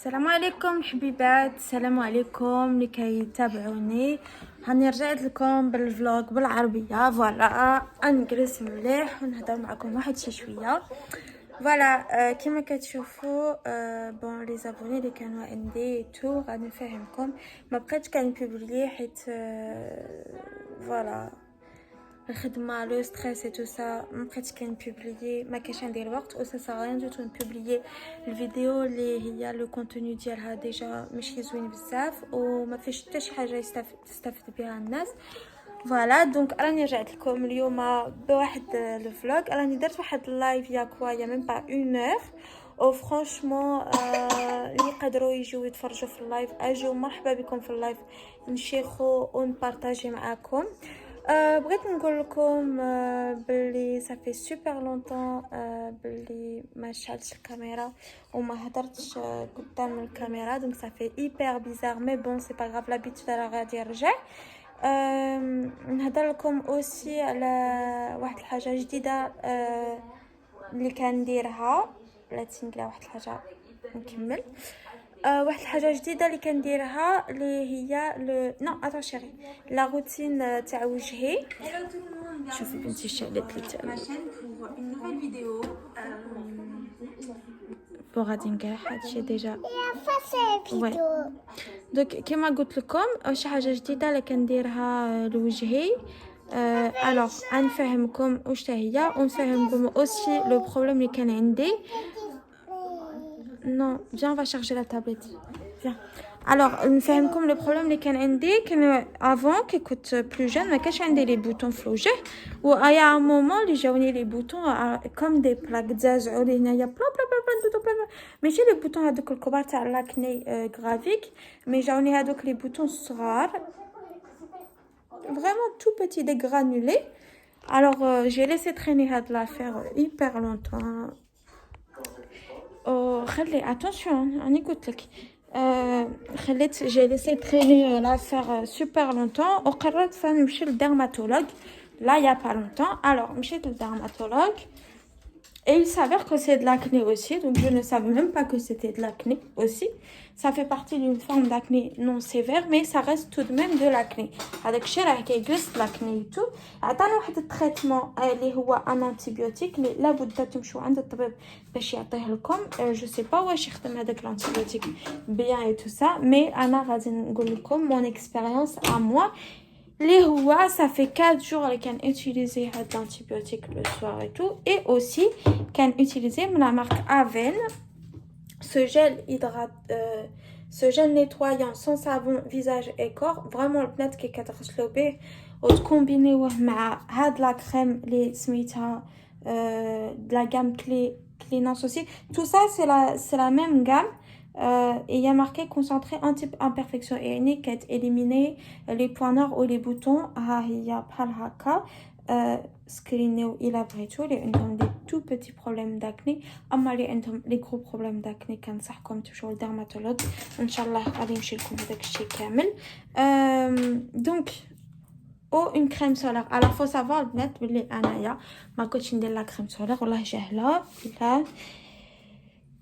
السلام عليكم حبيبات، السلام عليكم لكي يتابعوني. هاني رجعت لكم بالفلوق بالعربيه. فوالا نجلس مليح ونهضر معكم واحد شي شويه. فوالا كما كتشوفوا بون لي زابوني اللي كانوا عندي تو غادي نفهمكم. ما بقيتش كنبوبلي حيت فوالا الخدمه لو ستريس تو سا ما بقيتش كنبوبلي، ما كاينش عندي الوقت و سا سا دو تو نبوبلي الفيديو اللي هي لو كونتوني ديالها ديجا ماشي زوين بزاف وما فيش حتى شي حاجه تستافد بها الناس. فوالا دونك راني رجعت لكم اليوم بواحد لو فلوغ. راني درت واحد اللايف يا كوا ميم با 1 اور او فرانشمون اللي يقدروا يجيو يتفرجوا في اللايف اجيو مرحبا بكم في اللايف، نشيخو ونبارطاجي معاكم. بغيت نقول لكم بلي صافي سوبر لونطون بلي ما شعلتش الكاميرا وما هضرتش قدام الكاميرا، دونك صافي ايبر بيزار مي بون سي با غاف لابيتود راه غادي نرجع. نهضر لكم اوسي على واحد الحاجه جديده اللي كنديرها. بلاتي نقرا واحد الحاجه نكمل. واحد الحاجه جديده اللي كنديرها اللي هي نو اتو شيري لا روتين تاع وجهي. شوفي بنتي شعلت لي تاع بون غادي نقرا هادشي ديجا وي. دونك كما قلت لكم شي حاجه جديده اللي كنديرها لوجهي. الوغ غنفهمكم واش هي ونفهمكم اوسي لو بروبليم اللي كان عندي. Non, viens, on va charger la tablette. Viens. Alors, نفهمكم le problème اللي كان عندي. كان avant كي كنت plus jeune ما كانش عندي لي بوطون في الوجه، و ايا مومون اللي جاوني لي بوطون كوم دي بلاك تزازعوا لي هنايا بلا بلا بلا بلا بلا، ماشي لي بوطون هذوك الكبار تاع لاكني غرافيك، مي جاوني هذوك لي بوطون صغار vraiment tout petit, des granulés. Alors j'ai laissé traîner هاد l'affaire hyper longtemps. خلي attention راني قلت لك خليت جي ليسي تريني لافير سوبر لونطون وقررت فنمشي للديرماتولوج لا يا با لونطون. alors مشيت للديرماتولوج et il s'avère que c'est de l'acné aussi, donc je ne savais même pas que c'était de l'acné aussi. Ça fait partie d'une forme d'acné non sévère, mais ça reste tout de même de l'acné. هذاك الشيء راه كيجلس l'acné et tout. عطانا واحد التريتمون اللي هو ان انتيبيوتيك اللي لابد تمشوا عند الطبيب باش يعطيه لكم. جو سي با واش يخدم هذاك الانتيبيوتيك بيان اي تو سا، مي انا غادي نقول لكم مون اكسبيريونس ا موا اللي هو صافي 4 جور اللي كان اوتيليزي هاد الانتيبيوتيك لو سوار اي تو، اي اوسي كان اوتيليزي من لا مارك افين ce gel ce gel nettoyant sans savon visage et corps. Vraiment البنات كي كتغسلوا به وتكومبينيوه مع هاد لا كريم اللي سميتها de la gamme Clénance aussi. Tout ça c'est la même gamme. Et il y a marqué concentré anti-imperfection et unique qui éliminer les points noirs ou les boutons. Il y a بحال هكا سكرينيو الى بغيتو اللي عندهم دي تو بيتي بروبليم داكني، اما اللي عندهم لي غرو بروبليم داكني كنصحكم تمشيو للديرماتولوج ان شاء الله غادي نمشي لكم هذاك الشيء كامل. دونك او اون كريم سولار. alors faut savoir البنات بلي انايا ما كنتش ندير لا كريم سولار والله جاهله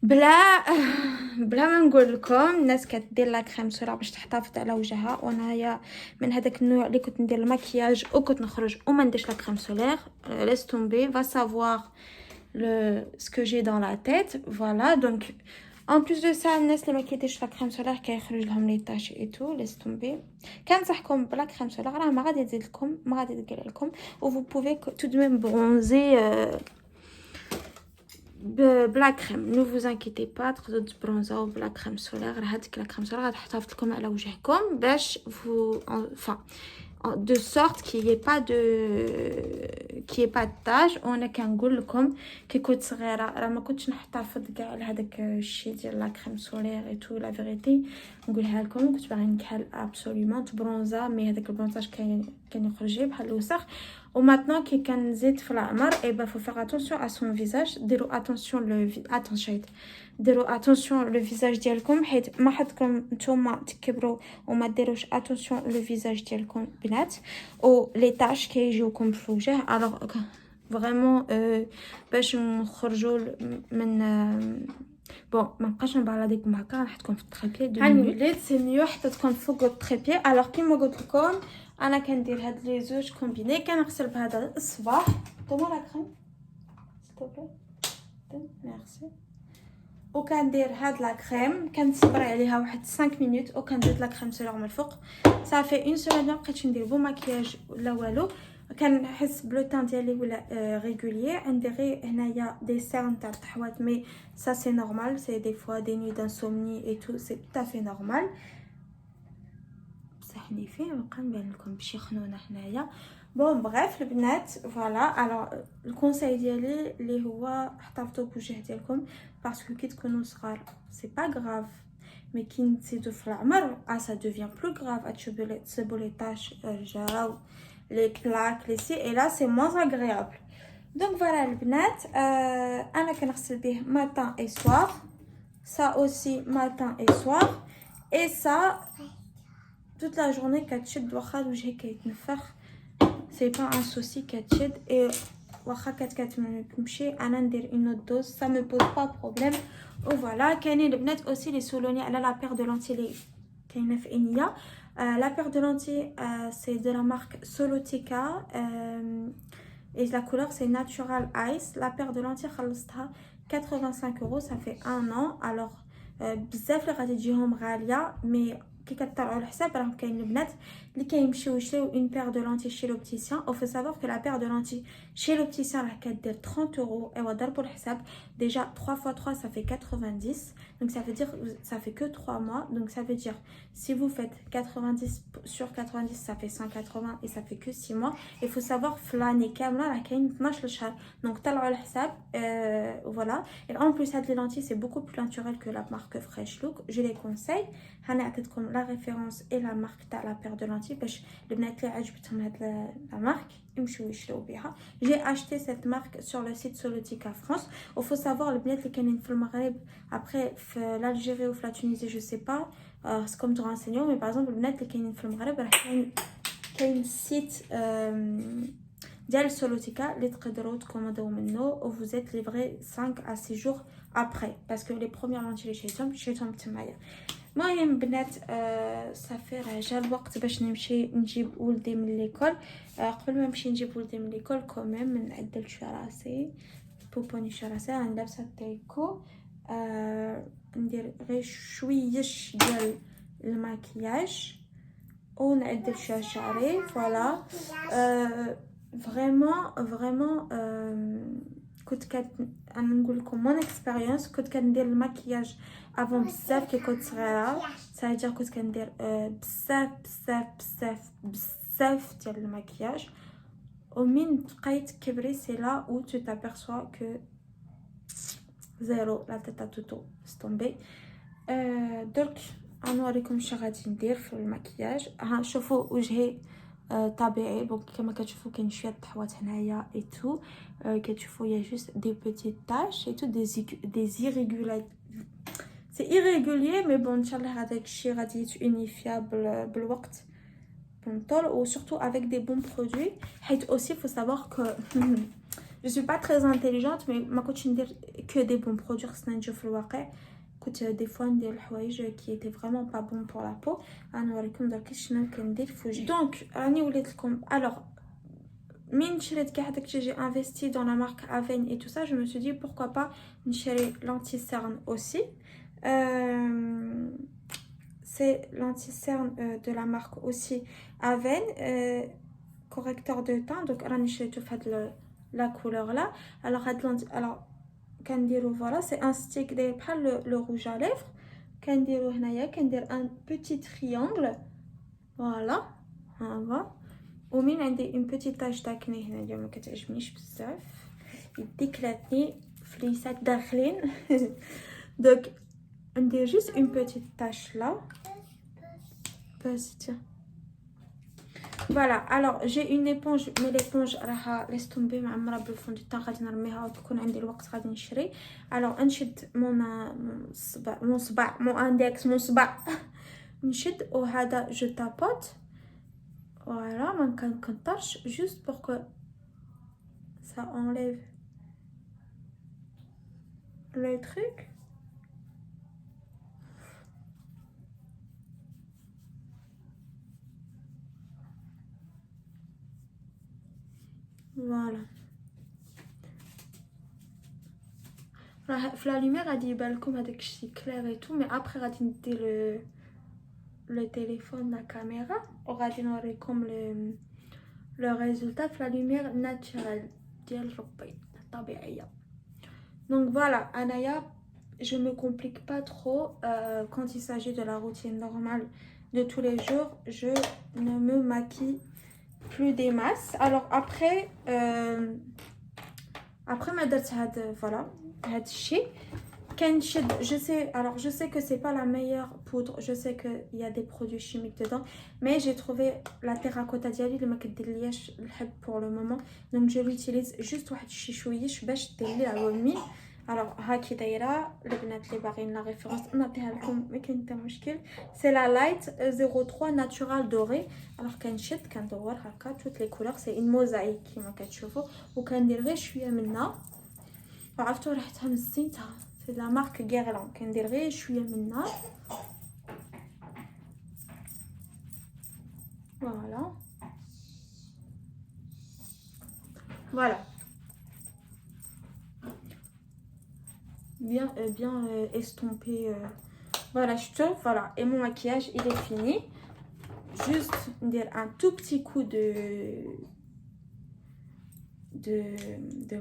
بلا ما نقول لكم. الناس كتدير لا كريم سولار باش تحتفظ على وجهها، وانايا من هذاك النوع اللي كنت ندير المكياج وكنت نخرج وما نديرش لا كريم سولار. laisse tomber, va savoir ce que j'ai dans la tête. Voilà, donc en plus de ça الناس اللي ما كيديرش لا كريم سولار كيخرج لهم لي طاش اي تو. laisse tomber. كنصحكم بلا كريم سولار راه ما غادي تزيد لكم ما غادي تقلع لكم، و vous pouvez tout de même bronzer بلا كريم. نو vous inquiétez pas تقدروا تبرونزاو بلا كريم سولار. هذيك لا كريم سولار غتحتفظ لكم على وجهكم باش enfin de sorte qu'il y ait pas de tache. وانا كنقول لكم كي كنت صغيره راه ما كنتش نحتفظ كاع لهذاك الشيء ديال لا كريم سولار اي تو. لا فيريتي نقولها لكم كنت باغي نكحل ابسوليومون تبرونزا، مي هذاك البرونزاج كان يخرج بحال الوسخ. و maintenant كي كنزيد في العمر اي با فو فيغ اتونسيون ا سون فيزاج. ديروا اتونسيون ديروا اتونسيون لو فيزاج ديالكم، حيت ما حدكم نتوما تكبروا وما ديروش اتونسيون لو فيزاج ديالكم بنات، و لي طاش كيجيوكم في الوجه. الوغ فريمون باش نخرجوا من Bon, منبقاش نبالاديكم هكا نحطكم في التريبي 2 minutes. وليت سي ميو حطيتكم فوق التريبي. الوغ كيما قلت لكم انا كندير هاد لي زوج كومبيني. كنغسل بهذا الصباح. دوما لا كريم سيتوبلي. ميرسي. وكندير هاد لا كريم كنصبري عليها واحد 5 مينوت وكنزيد لا كريم سولور من الفوق. صافي اون سيمين ما بقيتش ندير بو ماكياج ولا والو. كنحس بلو طون ديالي ولا ريغوليي. عندي غير هنايا دي سيرم تاع التحوات مي سا سي نورمال. سي دي فوا دي نوي دانسومني اي تو سي tout à fait نورمال. بصح نيفي نبقى نبان لكم بشي خنونه هنايا. بون بغيف البنات فوالا. الوغ الكونساي ديالي اللي هو احتفظوا بوجه ديالكم باسكو كي تكونوا صغار سي با غراف مي كي نزيدو في العمر سا دوفيان بلو غراف. تصيبوا لي طاش جاو لي كلاك لي سي اي لا سي موان اغريابل. دونك فوالا البنات انا كنغسل به ماتان اي سوار. سا اوسي ماتان اي سوار اي سا toute la journée كتشد واخا وجهك كيتنفخ سي با ان سوسي كتشد. اي واخا كتمشي انا ندير اون اوت دوز سا مي بوز با بروبليم. وفوالا كاينين البنات اوسي لي سولوني على لا بير دو لونتي لي كاينه في انيا. لا بير دو لونتي سي دو لا مارك سولوتيكا et la couleur c'est natural ice. La paire de lentilles خلصتها 85 euros. ça fait un an. alors بزاف اللي غادي تجيهم غاليه مي كي كطلعوا الحساب راهم كاين البنات اللي كيمشيو يشريو اون بير دو لونتي شي لوبتيسيان. او في سافور كو لا بير دو لونتي شي لوبتيسيان راه كدير 30 euros. ايوا ضربوا الحساب ديجا 3 fois 3 ça fait 90. donc ça veut dire ça fait que 3 mois. donc ça veut dire si vous faites 90 sur 90 ça fait 180 et ça fait que 6 mois. il faut savoir فلاني كامله راه كاين 12 شهر. donc طلعوا الحساب voilà. et en plus هاد لي لونتي c'est beaucoup plus naturel que la marque Fresh Look. je les conseille. هاني عطيتكم لا ريفيرونس اي لا مارك تاع لا بير دو لونتي باش البنات اللي عجبتهم هاد لا مارك يمشيو يشريو بها. جي اشتي سيت مارك سور لو سيت سولوتيكا فرانس. و فو سافوار البنات اللي كاينين في المغرب ابري في الجيري و في لا تونيزي جو سي با سكوم تو رانسينيو مي باغ اكزومبل البنات اللي كاينين في المغرب راه كاين سيت ديال سولوتيكا اللي تقدروا تكوموندو منه و vous êtes livré 5 à 6 jours après parce que les premières lentilles اللي شريتهم تمايا. المهم بنات صافي راه جا الوقت باش نمشي نجيب ولدي من ليكول. قبل ما نمشي نجيب ولدي من ليكول كوميم نعدل شويه راسي بوبوني شويه راسي. راني لابسه تريكو. ندير غير شويش ديال الماكياج ونعدل شويه شعري فوالا. فريمون كنت انا نقول لكم مون اكسبيريونس. كنت كندير الماكياج افون بزاف كي كنت صغيره. ساعتها كنت كندير بزاف ديال الماكياج. ومن بقيت كبري سي لا او تو تابيرسوا كو زيرو لا تيتا توتو ستومبي. درك غنوريكم اش غادي ندير في الماكياج. ها شوفوا وجهي طبيعي. دونك كما كتشوفوا كاين شويه التحوات هنايا اي تو. كتشوفوا يا جوست دي بيتيت تاش اي تو دي زيريغولار سي ايريغولير مي بون ان شاء الله هذاك الشيء غادي يتونيفيا بالوقت بالطول و سورتو افيك دي بون برودوي. حيت اوسي فو سافوار كو جو سوي با تري انتيليجونت مي ما كنتش ندير كو دي بون برودوي. خصنا نجيو في الواقع. كنت دي فوا ندير الحوايج كي ايتي فريمون با بون بور لا بو. غنوريكم درك شنو كندير في وجهي. دونك راني وليت لكم. الوغ من شريت كاع هذاك الشيء جي انفيستي دون لا مارك افين اي تو سا. جو مي سو دي pourquoi pas نشري لانتي سيرن اوسي. c'est l'anti-cerne de la marque aussi Aven, correcteur de teint. donc راني شريته في هاد la couleur là. alors كنديرو voilà c'est un stick داير بحال le rouge à lèvres. كنديرو هنايا كندير un petit triangle voilà ها. ومن عندي une petite tache d'acné هنايا ما كتعجبنيش بزاف يديكلاتني فليسات داخلين. donc ندير juste une petite tache là. tiens voilà. alors j'ai une éponge mais l'éponge راها laisse tomber معمره بالفون دو طون. غادي نرميها وتكون عندي الوقت غادي نشري. alors نشد مون صباع مون اندكس مون صباع نشد وهذا جو تابوت voilà. ما كنكترش juste pour que ça enlève le truc Voilà. La lumière a dit comme avec clair et tout, mais après on a dit le téléphone, la caméra, on a dit comme le résultat de la lumière naturelle. Donc voilà, Anaya, je me complique pas trop quand il s'agit de la routine normale de tous les jours. Je ne me maquille plus des masses. Alors après ma date, voilà, je sais que c'est pas la meilleure poudre, je sais qu'il y a des produits chimiques dedans, mais j'ai trouvé la terracotta diali اللي ما كديرلياش الحب pour le moment, donc je l'utilise juste واحد شي شويش باش دير لي الومي. alors هاكي دايره البنات اللي باغيين لا ريفيرونس نعطيها لكم ما كاين حتى مشكل. سي لا لايت 03 ناتورال دوري. alors كنشد كندور هكا توت لي كولور سي اون موزايك كيما كتشوفوا وكندير غير شويه منها وعرفتوا ريحتها مزينتها. سي لا مارك غيرلان كندير غير شويه منها. فوالا voilà bien estompé. Voilà, je trouve, voilà, et mon maquillage il est fini. Juste dire un tout petit coup de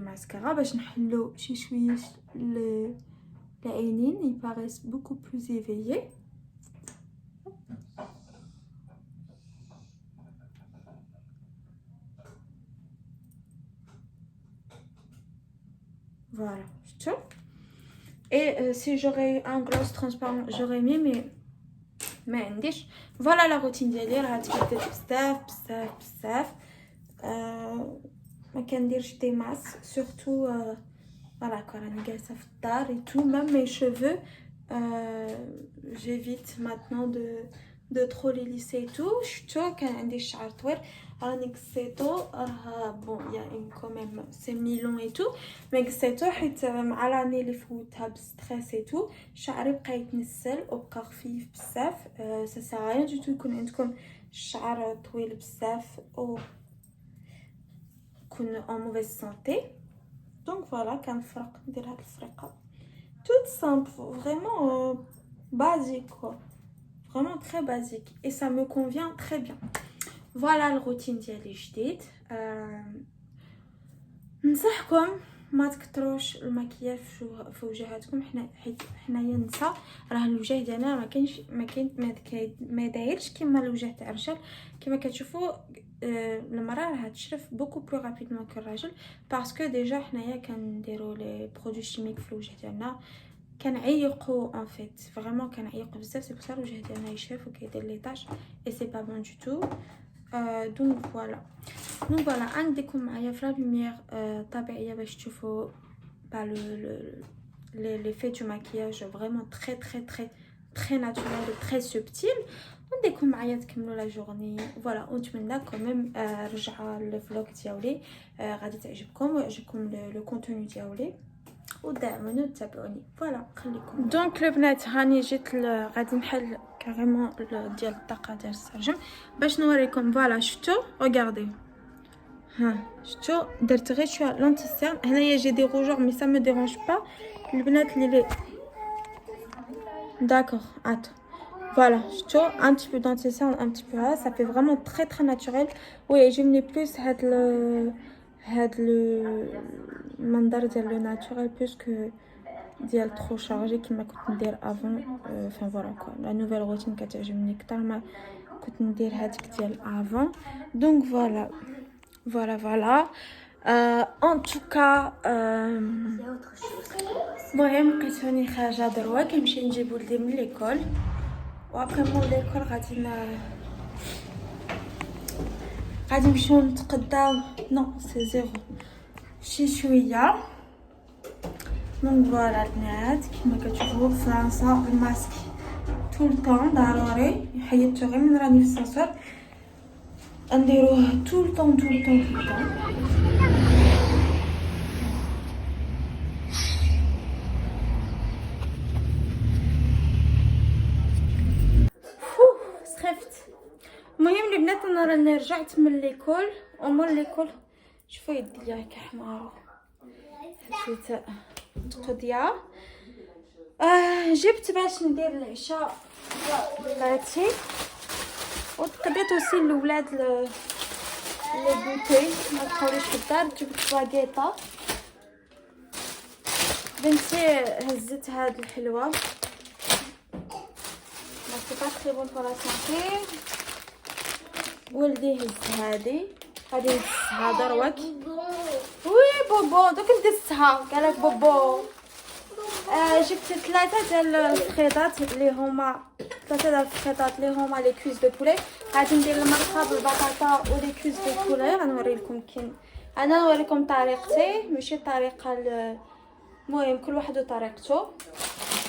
mascara باش نحلو شي شويش العينين, ils paraissent beaucoup plus éveillés. Voilà, je trouve. Et si j'aurais eu un gloss transparent, j'aurais mis, mais عنديش. Voilà la routine ديالي, راه تبدلت بزاف بزاف بزاف. ما كنديرش دي ماس surtout voilà quand راني جالسه في الدار et tout. Même mes cheveux j'évite maintenant de trop les lisser et tout. شفتو كان عندي الشعر طويل راني قصيتو, راه بون يا quand même c'est mi-long et tout, mais قصيتو حيت مع لاني اللي فوتها بستريس et tout شعري بقى يتنسل وبقى خفيف بزاف. ça sert à rien du tout يكون عندكم الشعر طويل بزاف او يكون en mauvaise santé. donc voilà كنفرق ندير هاد الفريقه toute simple, vraiment basique quoi, vraiment très basique et ça me convient très bien. فوالا الروتين ديالي جديد. ننصحكم ما تكثروش المكياج في وجهاتكم حيت حنايا النساء راه الوجه ديالنا ما دايرش كيما الوجه تاع الرجال. كما كتشوفوا المراه راه تشرف بوكو بلو رابيدمون كالراجل باسكو ديجا حنايا كنديروا لي برودوي شيميك في الوجه ديالنا كنعيقوا ان فيت فريمون كنعيقوا بزاف. سي بوغ الوجه ديالنا يشرف وكيدير لي طاش اي سي با بون دو تو. donc voilà عندكم معايا في لا لوميير طبيعيه باش تشوفوا l'effet du maquillage vraiment très très très très naturel et très subtil. عندكم معايا تكملوا لا جورني. فوالا ونتمنى كوميم رجعه الفلوق ديالي غادي تعجبكم ويعجبكم لو كونتوني ديالي ودعموني وتابعوني. فوالا خليكم. دونك البنات هاني جيت غادي نحل كاريمون ديال الطاقه ديال السرجم باش نوريكم. فوالا شفتو ريغاردي ها شفتو درت غير شويه لونتي سيرن. هنايا جي دي روجور مي سا مو ديرونج با البنات اللي داكور اتو. Voilà, je trouve un petit peu d'anti-cerne, un petit peu là, ça fait vraiment très très naturel. Oui, j'aime plus le mandar le naturel plus que ديال trop chargé qui m'a كنت ندير avant. Enfin voilà quoi, la nouvelle routine كتعجبني كتر ما كنت ندير هذيك ديال avant. Donc voilà. En tout cas المهم لقيتوني خارجه دروا كنمشي نجيب ولدي من ليكول وابخي مول ليكول غادي نمشيو نتقداو. نو سي زيرو شي شويه. دونك فوالا البنات كيما كتشوفوا في فرنسا الماسك طول طون ضروري حيدتو غير من راني في الساسور نديروه طول طون. المهم البنات انا راني رجعت من ليكول ومول ليكول شوفوا يدي هكا حمارة. حسيت تقضيها. جبت باش ندير العشاء بلاتي، وتقضيت اوسي الاولاد لي بوتي ما بقاوليش في الدار. جبت باكيطه بنتي هزت هاد الحلوه ما سي با تري بون بور لا سانتي. ولدي هز هادي غادي ندسها دروك. وي بوبو دوك ندسها قالك بوبو. جبت ثلاثه ديال الخيطات اللي هما لي كويز دو بولي. غادي ندير المرقه بالبطاطا ولي كويز دو بولي. غنوري لكم كاين انا نوريكم طريقتي ماشي الطريقه المهم كل واحد وطريقته.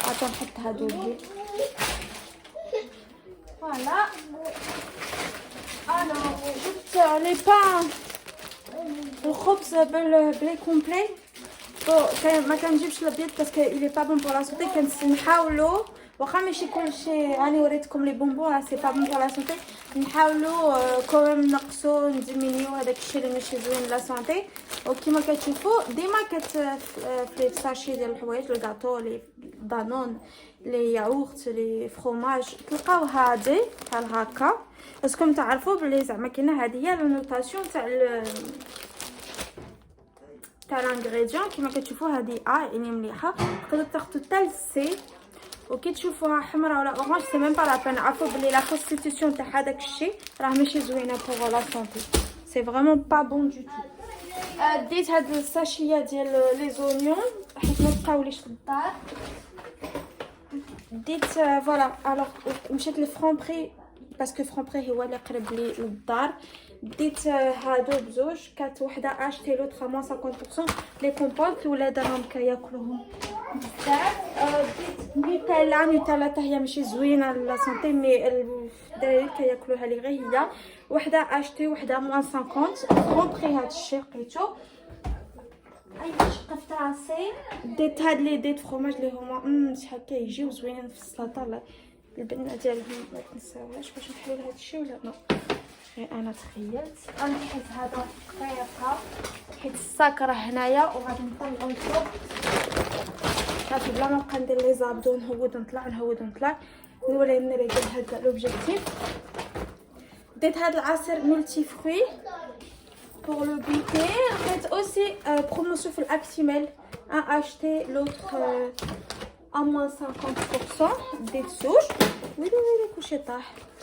غادي نحط هادو لهي فوالا. انا جبت لي بان الخبز بلي كومبلي. ما كنجيبش الابيض باسكو الي با بون بور لا سونتي. كنحاولوا واخا ماشي كلشي راني وريتكم لي بونبون سي با بون بور لا سونتي. نحاولوا كوم نقصوا نديمينيو هذاك الشيء اللي ماشي زوين لا سونتي. وكما كتشوفوا ديما في الساشي ديال الحوايج الكاطو لي دانون لي ياغورت لي فروماج تلقاو هادي بحال هكا. باسكم تعرفوا بلي زعما كاينه هذه هي النوتاسيون تاع الانغريديون. كما كتشوفوا هذه يعني مليحه. تقدروا تاخذوا حتى سي. وكي تشوفوها حمراء ولا اورانج سي ميم با لا بين. عرفوا بلي لا كونستيتيوشن تاع هذاك الشيء راه ماشي زوينه بوغ لا سونتي. سي فريمون با بون دو تو. ديت هاد الساشيه ديال لي زونيون حيت ما بقاوليش في الدار. ديت فوالا. الوغ مشيت لفرونبري باسكو فرونبري هو اللي قريب لي للدار. ديت هادو بزوج. كانت وحده اشتي لوطخ موان 50% لي كومبوت. الولاد راهم كياكلوهم بزاف. ديت نوتيلا حتى هي ماشي زوينه لا سونتي مي الدراري كياكلوها لي غير هي. وحده اشتي وحده موان 50 فرونبري. هادشي لقيتو. اي شقفت راسي. ديت هاد لي ديت فروماج لي هما شحال كيجيو زوينين في السلطه. البنه ديالهم ما تنساوهاش باش نحلو هادشي ولا نو. انا تخيلت انا حيت هذا خيطها حيت الساك راه هنايا وغادي نطلعو الفوق. صافي بلا ما نبقى ندير لي زابدو نهود ونطلع نولي نريقل هذا لوبجيكتيف. ديت هذا العصير ملتي فروي pour le goûter. Faites aussi promotion sur l'Actimel. Un acheté, l'autre à moins 50% des souches. Oui, les couchettes,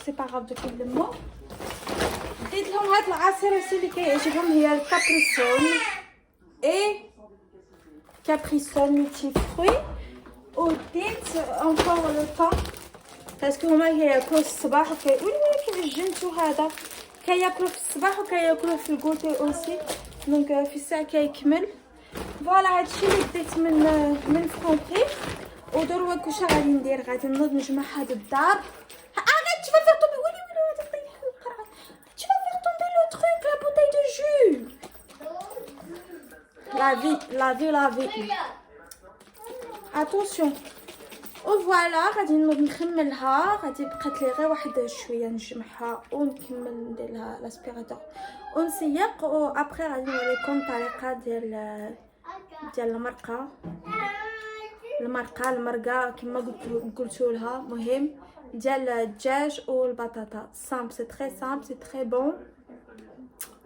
c'est pas grave de tout le mot. ديت لهم هاد العصير اللي كيعجبهم هي الكابريسون كابريسون ميتي فروي. وديت انكور لو طون باسكو هما كياكلوا الصباح وي كيف الجنتو هذا كياكلوا في الصباح وكياكلوا في الكوتي اوسي. دونك في الساعه كيكمل. فوالا هادشي اللي ديت من فرونبري. ودروك واش غادي ندير؟ غادي نوض نجمع هاد الدار. tu vas faire tomber le truc, la bouteille de jus. La vie. Attention. وفوالا غادي نوض نخملها. غادي بقات لي غير واحد شويه نجمعها ونكمل ندير لها لاسبيراتور ونسيق. وابري غادي نوريكم الطريقه ديال المرقه كما قلتوا لها. مهم ديال الدجاج والبطاطا. سامبل سي تري سامبل سي تري بون.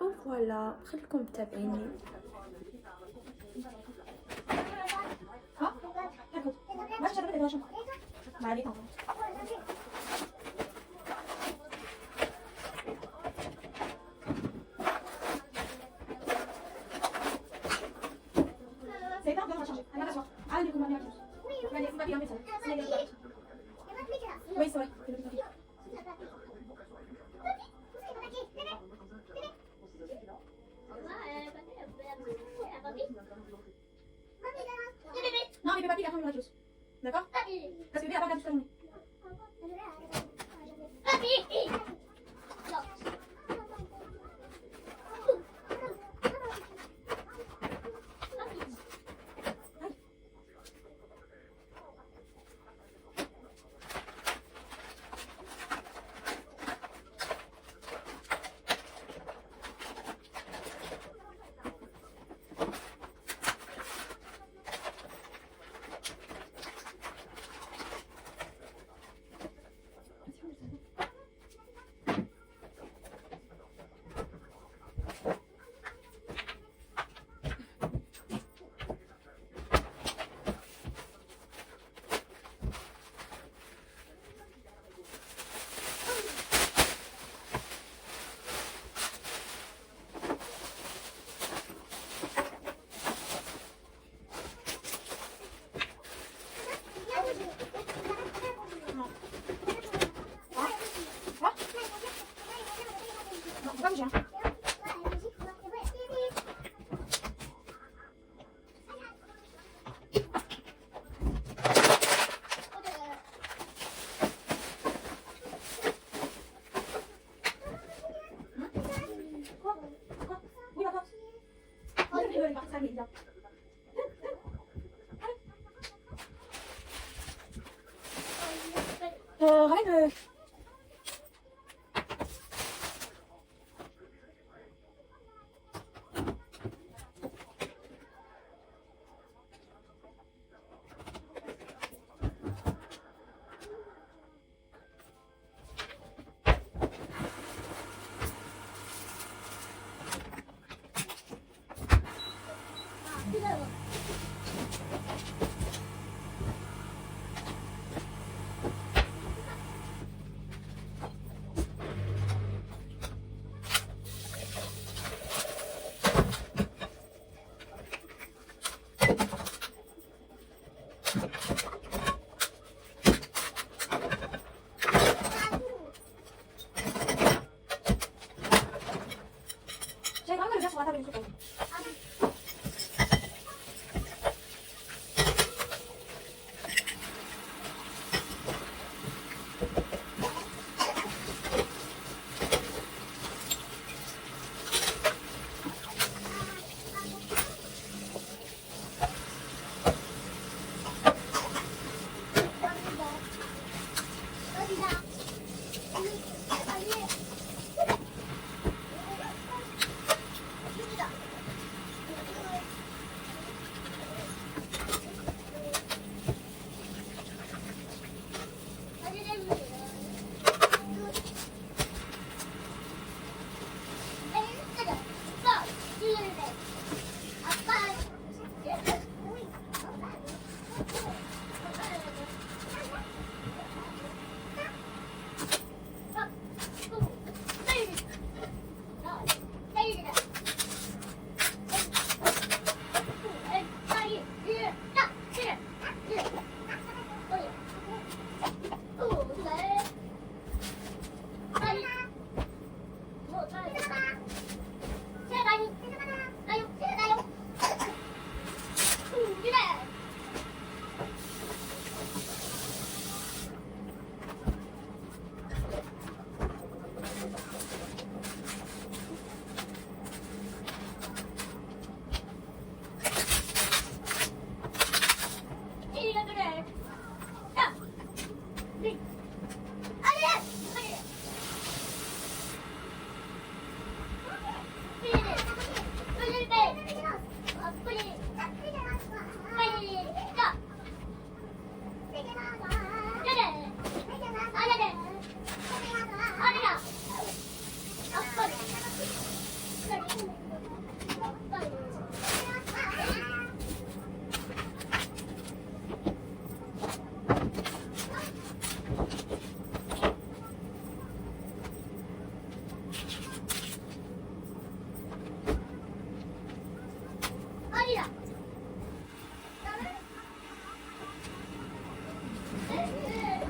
وفوالا خليكم متابعيني. Oui, c'est vrai. Non, mais papy, attends, il y aura du d'accord? Parce que bébé a pas regardé toute la journée.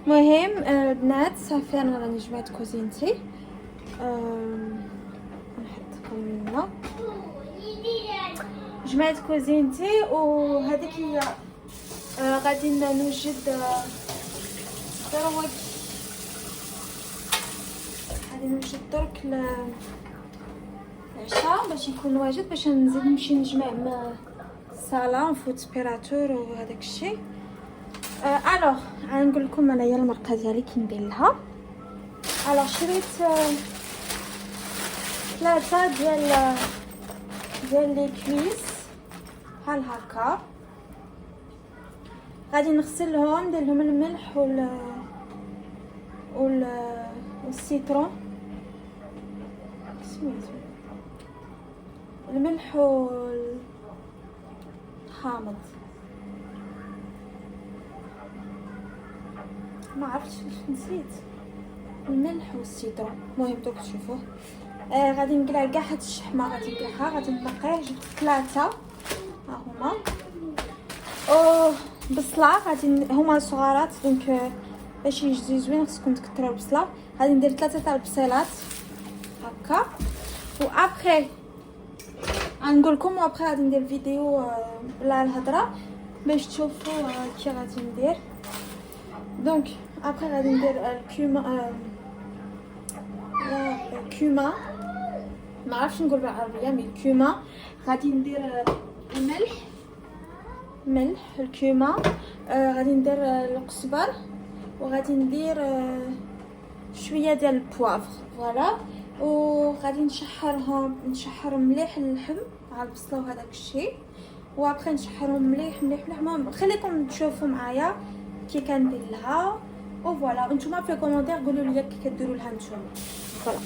المهم البنات صافي انا راني جمعت كوزينتي. نحط هنا جمعت كوزينتي وهذيك هي. غادي نوجد دروك، غادي نوجد درك العشاء باش يكون واجد، باش نزيد نمشي نجمع مع الصاله نفوت سبيراتور وهذاك الشيء. الوغ غنقول لكم انايا المرقه ديالي كي ندير لها. الوغ شريت 3 ديال لي كويس بحال هكا. غادي نغسلهم، ندير لهم الملح والسيترون، سميتو الملح والحامض، ما عرفتش نسيت الملح والسيترون. المهم دوك تشوفوه. غادي نقلع كاع هاد الشحمه، غادي نقلعها، غادي نقيه. جبت 3 ها هما. بصله غادي هما صغارات دونك باش يجي زوين خصكم تكثروا البصله. غادي ندير 3 تاع البصيلات هكا. وابخي غنقول لكم، وابخي غادي ندير فيديو بلا الهضره باش تشوفوا كي غادي ندير. دونك ابخي غادي ندير الكوما، ما عرفتش نقول بالعربيه مي الكوما. غادي ندير الملح الكوما. غادي ندير القزبر، وغادي ندير شويه ديال البوافغ فوالا. وغادي نشحرهم مليح اللحم مع البصله وهذاك الشيء، وابخي نشحرهم مليح مليح مليح. المهم خليكم تشوفوا معايا كي كندير لها. وفوالا نتوما في الكومونتير قولوا لي كي كديروا لها نتوما. فوالا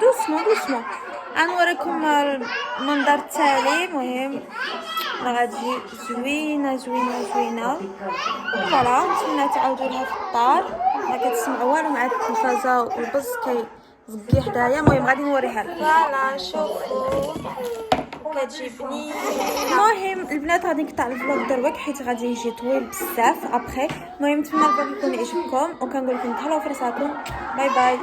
دوسمون غنوريكم المنظر التالي. المهم غادي زوينه فوالا. نتمنى تعاودوا لها في الدار. ما كتسمعوا والو مع التلفازه والبز كيزكي حدايا. المهم غادي نوريها لكم. فوالا شوفوا كتجي بنينه. المهم البنات غادي نقطع الفلوق دروك حيت غادي يجي طويل بزاف ابخي. المهم نتمنى الفلوق يكون يعجبكم وكنقول لكم تهلاو في راسكم. باي باي.